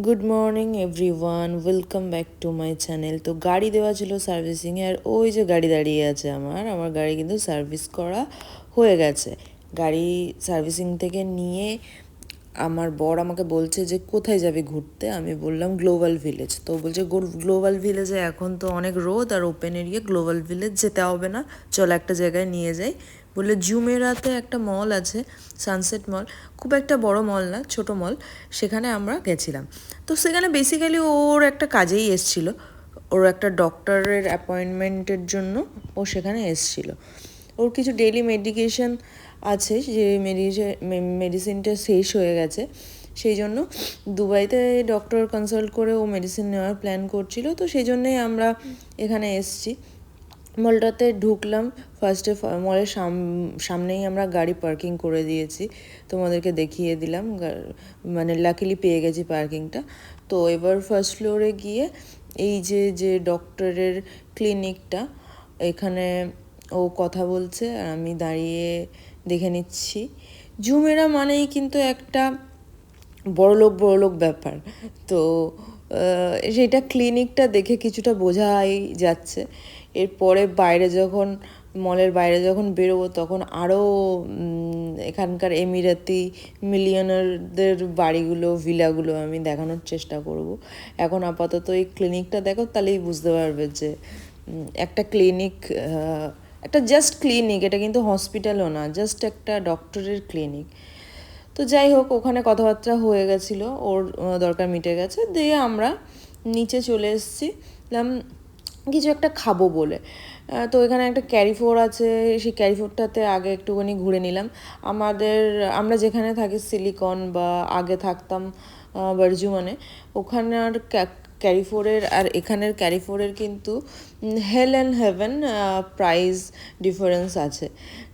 Good morning everyone, welcome back to my channel. তো গাড়ি দেওয়া ছিল সার্ভিসিংয়ে, আর ওই যে গাড়ি দাঁড়িয়ে আছে আমার গাড়ি কিন্তু সার্ভিস করা হয়ে গেছে। গাড়ি সার্ভিসিং থেকে নিয়ে আমার বর আমাকে বলছে যে কোথায় যাবে ঘুরতে। আমি বললাম গ্লোবাল ভিলেজ। তো বলছে গ্লোবাল ভিলেজে এখন তো অনেক রোদ আর ওপেন এরিয়া, গ্লোবাল ভিলেজ যেতে হবে না, চল একটা জায়গায় নিয়ে যাই। বললে জুমেরাতে একটা মল আছে, সানসেট মল, খুব একটা বড় মল না, ছোট মল। সেখানে আমরা গেছিলাম। তো সেখানে বেসিক্যালি ওর একটা কাজেই এসছিল, ওর একটা ডক্টরের অ্যাপয়েন্টমেন্টের জন্য ও সেখানে এসছিল। ওর কিছু ডেইলি মেডিকেশন আছে, যে মেডিসিনটা শেষ হয়ে গেছে, সেই জন্য দুবাইতে ডক্টর কনসাল্ট করে ও মেডিসিন নেওয়ার প্ল্যান করছিল। তো সেই জন্যেই আমরা এখানে এসছি। মলটাতে ঢুকলাম, ফার্স্টে মলের সামনেই আমরা গাড়ি পার্কিং করে দিয়েছি, তোমাদেরকে দেখিয়ে দিলাম। মানে লাকিলি পেয়ে গেছি পার্কিংটা। তো এবার ফার্স্ট ফ্লোরে গিয়ে এই যে ডক্টরের ক্লিনিকটা, এখানে ও কথা বলছে আর আমি দাঁড়িয়ে দেখে নিচ্ছি। জুমেরা মানেই কিন্তু একটা বড়লোক ব্যাপার। তো সেটা ক্লিনিকটা দেখে কিছুটা বোঝাই যাচ্ছে। এরপরে মলের বাইরে যখন বেরোবো তখন আরও এখানকার এমিরাতি মিলিয়নারদের বাড়িগুলো, ভিলাগুলো আমি দেখানোর চেষ্টা করব। এখন আপাতত এই ক্লিনিকটা দেখো, তাহলেই বুঝতে পারবে যে একটা ক্লিনিক, একটা জাস্ট ক্লিনিক, এটা কিন্তু হসপিটালও না, জাস্ট একটা ডক্টরের ক্লিনিক। তো যাই হোক, ওখানে কথাবার্তা হয়ে গেছিলো, ওর দরকার মিটে গেছে, দিয়ে আমরা নিচে চলে এসেছিলাম কিছু একটা খাবো বলে। তো এখানে একটা ক্যারিফোর আছে, সেই ক্যারিফোরটাতে আগে একটুখানি ঘুরে নিলাম। আমরা যেখানে থাকি সিলিকন, বা আগে থাকতাম বারজুমানে, ওখানের ক্যারিফোরের আর এখানের ক্যারিফোরের কিন্তু হেল অ্যান্ড হেভেন প্রাইস ডিফারেন্স আছে।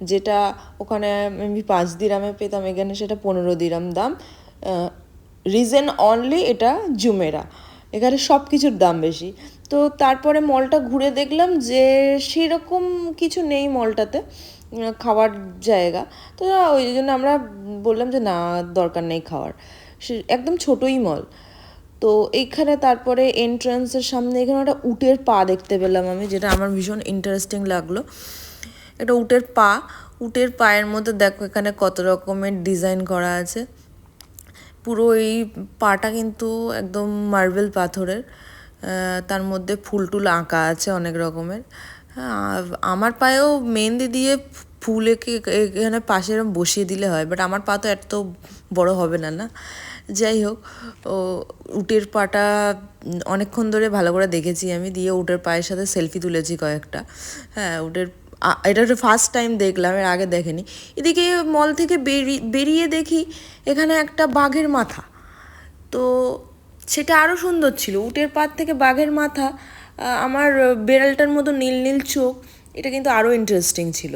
যেটা ওখানে আমি 5 দিরামে পেতাম, এখানে সেটা 15 দিরাম দাম। রিজন অনলি এটা জুমেরা, এখানে সব কিছুর দাম বেশি। তো তারপরে মলটা ঘুরে দেখলাম যে সেরকম কিছু নেই মলটাতে খাওয়ার জায়গা। তো ওই জন্য আমরা বললাম যে না, দরকার নেই খাওয়ার, একদম ছোটোই মল। তো এইখানে তারপরে এন্ট্রান্সের সামনে এখানে একটা উটের পা দেখতে পেলাম আমি, যেটা আমার ভীষণ ইন্টারেস্টিং লাগলো। এটা উটের পায়ের মধ্যে দেখো এখানে কত রকমের ডিজাইন করা আছে। পুরো এই পাটা কিন্তু একদম মার্বেল পাথরের, তার মধ্যে ফুল টুল আঁকা আছে অনেক রকমের। আমার পায়েও মেহেন্দি দিয়ে ফুল এঁকে এখানে পাশে বসিয়ে দিলে হয়, বাট আমার পা তো এত বড় হবে না, না? যাই হোক, ও উটের পাটা অনেকক্ষণ ধরে ভালো করে দেখেছি আমি, দিয়ে উটের পায়ের সাথে সেলফি তুলেছি কয়েকটা। হ্যাঁ, এটা একটা ফার্স্ট টাইম দেখলাম, এর আগে দেখেনি। এদিকে মল থেকে বেরিয়ে দেখি এখানে একটা বাঘের মাথা। তো সেটা আরও সুন্দর ছিল, উটের পাত থেকে বাঘের মাথা, আমার বেড়ালটার মতো নীল নীল চোখ, এটা কিন্তু আরও ইন্টারেস্টিং ছিল।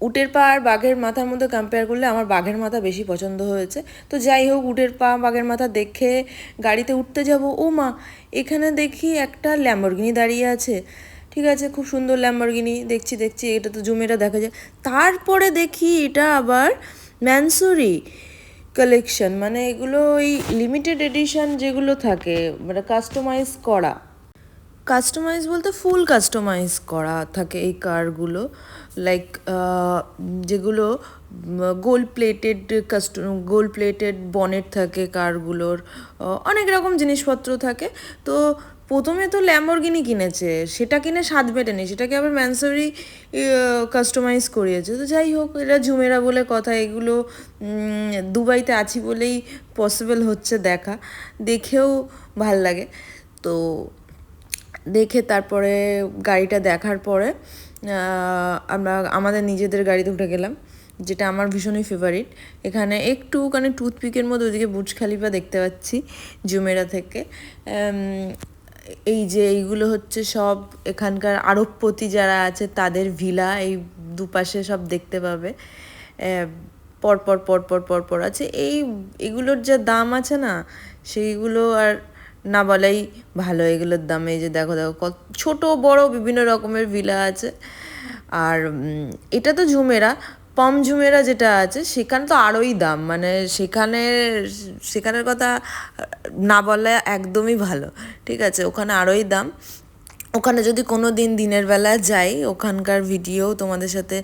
উটের পা আর বাঘের মাথার মধ্যে কম্পেয়ার করলে আমার বাঘের মাথা বেশি পছন্দ হয়েছে। তো যাই হোক, উটের পা বাঘের মাথা দেখে গাড়িতে উঠতে যাব, ও মা, এখানে দেখি একটা ল্যাম্বরগিনি দাঁড়িয়ে আছে। ঠিক আছে, খুব সুন্দর ল্যাম্বরগিনি, দেখছি এটা তো জুমেরা দেখা যায়। তারপরে দেখি এটা আবার ম্যানসুরি কালেকশন, মানে এগুলো ওই লিমিটেড এডিশন যেগুলো থাকে, মানে কাস্টমাইজ বলতে ফুল কাস্টমাইজ করা থাকে এই কারগুলো। লাইক যেগুলো গোল্ড প্লেটেড বনেট থাকে কারগুলোর, অনেক রকম জিনিসপত্র থাকে। তো প্রথমে তো ল্যাম্বরগিনি কিনেছে, সেটা কিনে স্বাদ মেটেনি, সেটাকে আবার ম্যানসুরি কাস্টমাইজ করিয়েছে। তো যাই হোক, এটা ঝুমেরা বলে কথা, এগুলো দুবাইতে আছি বলেই পসিবল হচ্ছে দেখা, দেখেও ভাল লাগে। তো দেখে তারপরে গাড়িটা দেখার পরে আমরা আমাদের নিজেদের গাড়িতে উঠে গেলাম, যেটা আমার ভীষণই ফেভারিট। এখানে একটুখানি টুথপিকের মধ্যে ওইদিকে বুর্জ খালিফা দেখতে পাচ্ছি জুমেরা থেকে। এইগুলো হচ্ছে সব এখানকার আরবপতি যারা আছে তাদের ভিলা, এই দুপাশে সব দেখতে পাবে। পরপর আছে। এগুলোর যা দাম আছে না, সেইগুলো আর না বলাই ভালো এগুলোর দাম। এই যে দেখো কত ছোট বড় বিভিন্ন রকমের ভিলা আছে। আর এটা তো জুমেরা, পমঝুমেরা যেটা আছে সেখানে তো আরোই দাম, মানে সেখানের কথা না বলা একদমই ভালো, ঠিক আছে, ওখানে আরোই দাম। ওখানে যদি কোনো দিন দিনের বেলা যাই ওখানকার ভিডিও তোমাদের সাথে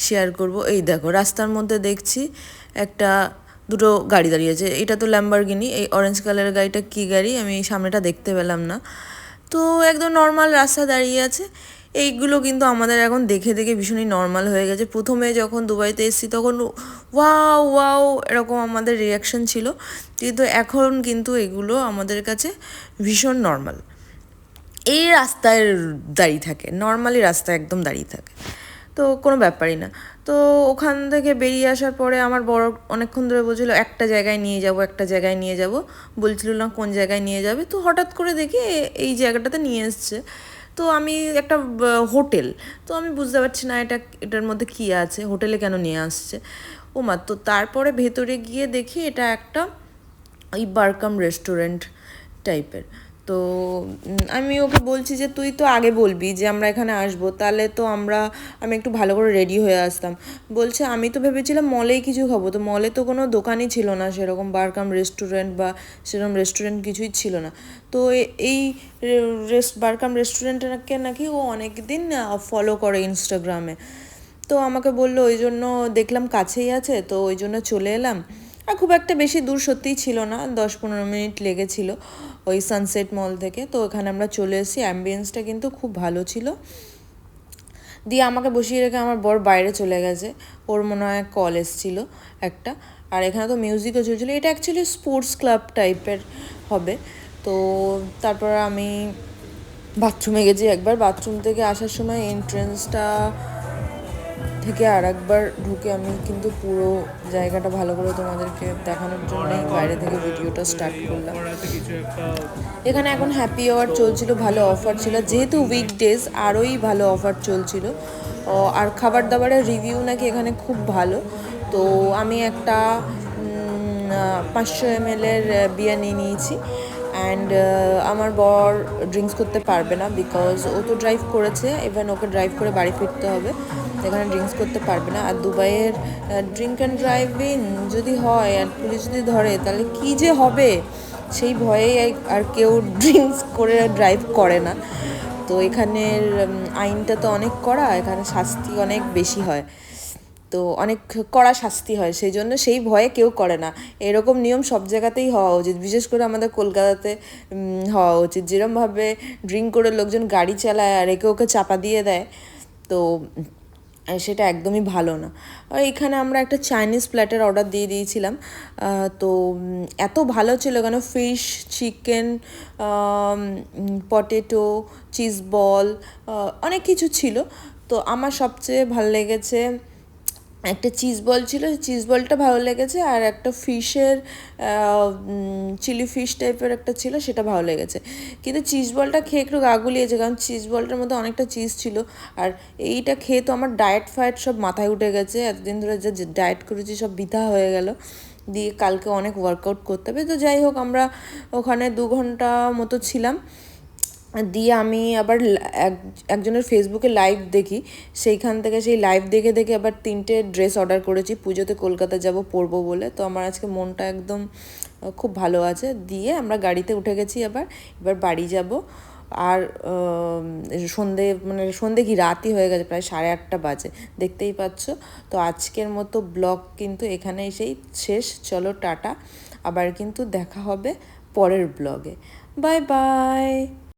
শেয়ার করব। এই দেখো রাস্তার মধ্যে দেখছি একটা দুটো গাড়ি দাঁড়িয়েছে, এটা তো ল্যাম্বরগিনি, এই অরেঞ্জ কালারের গাড়িটা কী গাড়ি আমি সামনেটা দেখতে পেলাম না। তো একদম নর্মাল রাস্তা দাঁড়িয়ে আছে। এইগুলো কিন্তু আমাদের এখন দেখে দেখে ভীষণই নর্মাল হয়ে গেছে। প্রথমে যখন দুবাইতে এসেছি তখন ওয়াও ওয়াও এরকম আমাদের রিয়াকশন ছিল, কিন্তু এখন কিন্তু এগুলো আমাদের কাছে ভীষণ নর্মাল। এই রাস্তায় দাঁড়িয়ে থাকে, নর্মালি রাস্তায় একদম দাঁড়িয়ে থাকে, তো কোনো ব্যাপারই না। তো ওখান থেকে বেরিয়ে আসার পরে আমার বড় অনেকক্ষণ ধরে বলছিল একটা জায়গায় নিয়ে যাব, একটা জায়গায় নিয়ে যাব, বলছিল না কোন জায়গায় নিয়ে যাবে। তো হঠাৎ করে দেখি এই জায়গাটাতে নিয়ে এসছে। তো আমি একটা হোটেল, তো আমি বুঝতে পারছি না এটার মধ্যে কী আছে, হোটেলে কেন নিয়ে আসছে। ও মা, তো তারপরে ভেতরে গিয়ে দেখি এটা একটা ওই বারকাম রেস্টুরেন্ট টাইপের। তো আমি ওকে বলছি যে তুই তো আগে বলবি যে আমরা এখানে আসবো, তাহলে তো আমি একটু ভালো করে রেডি হয়ে আসতাম। বলছে আমি তো ভেবেছিলাম মলেই কিছু খাবো, তো মলে তো কোনো দোকানই ছিল না সেরকম বারকাম রেস্টুরেন্ট বা সেরকম রেস্টুরেন্ট কিছুই ছিল না। তো এই বারকাম রেস্টুরেন্টকে নাকি ও অনেক দিন ফলো করে ইনস্টাগ্রামে। তো আমাকে বললো, ওই জন্য দেখলাম কাছেই আছে, তো ওই জন্য চলে এলাম। আর খুব একটা বেশি দূর সত্যিই ছিল না, 10-15 মিনিট লেগেছিল ওই সানসেট মল থেকে। তো ওখানে আমরা চলে এসেছি, অ্যাম্বিয়েন্সটা কিন্তু খুব ভালো ছিল। দিয়ে আমাকে বসিয়ে রেখে আমার বর বাইরে চলে গেছে, ওর মনে হয় কল এসেছিল একটা। আর এখানে তো মিউজিকও চলছিলো, এটা অ্যাকচুয়ালি স্পোর্টস ক্লাব টাইপের হবে। তো তারপর আমি বাথরুমে গেছি একবার, বাথরুম থেকে আসার সময় এন্ট্রেন্সটা থেকে আর একবার ঢুকে আমি কিন্তু পুরো জায়গাটা ভালো করে তোমাদেরকে দেখানোর জন্যই বাইরে থেকে ভিডিওটা স্টার্ট করলাম। এখানে এখন হ্যাপি আওয়ার চলছিল, ভালো অফার ছিল, যেহেতু উইকডেজ আরোই ভালো অফার চলছিল। আর খাবার দাবারের রিভিউ নাকি এখানে খুব ভালো। তো আমি একটা 500 ml বিয়ার নিয়ে নিয়েছি। অ্যান্ড আমার বর ড্রিঙ্কস করতে পারবে না, বিকজ ও তো ড্রাইভ করেছে, ইভেন ওকে ড্রাইভ করে বাড়ি ফিরতে হবে, এখানে ড্রিঙ্কস করতে পারবে না। আর দুবাইয়ের ড্রিঙ্ক অ্যান্ড ড্রাইভিং যদি হয় আর পুলিশ যদি ধরে তাহলে কী যে হবে, সেই ভয়েই আর কেউ ড্রিঙ্কস করে ড্রাইভ করে না। তো এখানের আইনটা তো অনেক কড়া, এখানে শাস্তি অনেক বেশি হয়, তো অনেক কড়া শাস্তি হয়, সেই জন্য সেই ভয়ে কেউ করে না। এরকম নিয়ম সব জায়গাতেই হওয়া উচিত, বিশেষ করে আমাদের কলকাতাতে হওয়া উচিত। যেরকমভাবে ড্রিঙ্ক করে লোকজন গাড়ি চালায় আর একে ওকে চাপা দিয়ে দেয়, তো সেটা একদমই ভালো না। আর এখানে আমরা একটা চাইনিজ প্ল্যাটার অর্ডার দিয়ে দিয়েছিলাম। তো এত ভালো ছিল, কেন fish, chicken, potato, cheese ball, অনেক কিছু ছিল। তো আমার সবচেয়ে ভালো লেগেছে একটা চিজ বল ছিল, চিজ বলটা ভালো লেগেছে, আর একটা ফিশের চিলি ফিশ টাইপের একটা ছিল, সেটা ভালো লেগেছে। কিন্তু চিজ বলটা খেয়ে একটু গা গুলিয়েছে, কারণ চিজ বলটার মধ্যে অনেকটা চিজ ছিল। আর এইটা খেয়ে তো আমার ডায়েট ফায়েট সব মাথায় উঠে গেছে, এতদিন ধরে যে ডায়েট করেছি সব বৃথা হয়ে গেল। দিয়ে কালকে অনেক ওয়ার্কআউট করতে হবে। তো যাই হোক, আমরা ওখানে 2 ঘন্টা মতো ছিলাম। দিয়ে আমি আবার একজনের ফেসবুকে লাইভ দেখি, সেইখান থেকে সেই লাইভ দেখে দেখে আবার 3টে ড্রেস অর্ডার করেছি, পুজোতে কলকাতা যাব পরবো বলে। তো আমার আজকে মনটা একদম খুব ভালো আছে। দিয়ে আমরা গাড়িতে উঠে গেছি, এবার বাড়ি যাব। আর সন্ধে কি রাতই হয়ে গেছে, প্রায় 8:30 বাজে, দেখতেই পাচ্ছ। তো আজকের মতো ব্লগ কিন্তু এখানেই শেষ। চলো টাটা, আবার কিন্তু দেখা হবে পরের ব্লগে। Bye bye.